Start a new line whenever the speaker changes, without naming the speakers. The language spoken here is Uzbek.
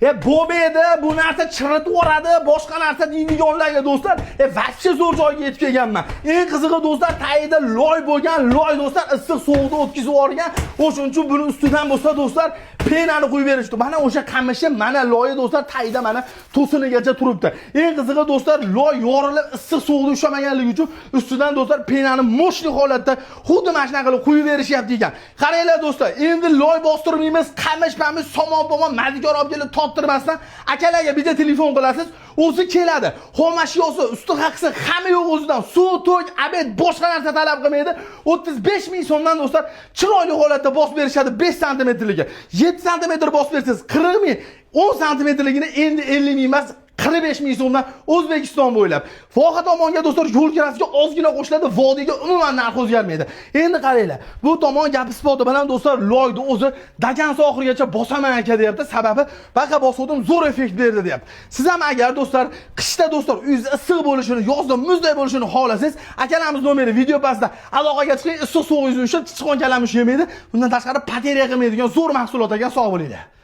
Bo'lmaydi, bu narsa chiritib yuboradi, boshqa narsa deydiganlarga do'stlar, vaqti zo'r joyga yetib kelganman. Eng qizig'i do'stlar, tayida loy bo'lgan, loy do'stlar issiq sovuqda o'tkazib yuborgan. O'shuning uchun buni ustidan bo'lsa do'stlar, penani qo'yib berishdi. Mana o'sha qamishi, mana loyi do'stlar tayida mana to'sinigacha turibdi. Eng qizig'i do'stlar, loy yorilib issiq sovuqda ushlamaganligi uchun ustidan do'stlar penani mo'shli holatda xuddi mana shunaqa qilib qo'yib berishyapti ekan. Qaranglar do'stlar, endi loy bostirmaymiz, qamish, somon, madikor olib kelib toptirmasdan akalarga bitta telefon qilasiz, o'zi keladi. Xomashyosi, usti haqisi hamma yo'q o'zidan. Suv, to'y, abed boshqa narsa talab qilmaydi. 35 ming so'mdan do'stlar chiroyli holatda bosib berishadi 5 santimetrliga. 7 santimetr bosib bersangiz 40 ming, 10 santimetrligini endi 50 ming emas 45 ming so'mdan O'zbekiston bo'ylab. Voha tomonga do'stlar yo'l kirasiga ozgina qo'shiladi, vodiyga umuman narx o'zgarmaydi. Endi qaranglar, bu tomon gap isboti bilan do'stlar loyni o'zi dagansi oxirigacha bosaman aka deyapti. Sababi baqa bosuvdim zo'r effekt berdi deyapti. Siz ham agar do'stlar qishda do'stlar uyingiz issiq bo'lishini, yozda muzday bo'lishini xohlasangiz, akalarimiz nomeri video pastda aloqaga chiqing, issiq sovuq yuzni ushlab, chiqon kalamush yemaydi. Bundan tashqari bateriya qilmaydigan zo'r mahsulot ekan, sog' bo'linglar.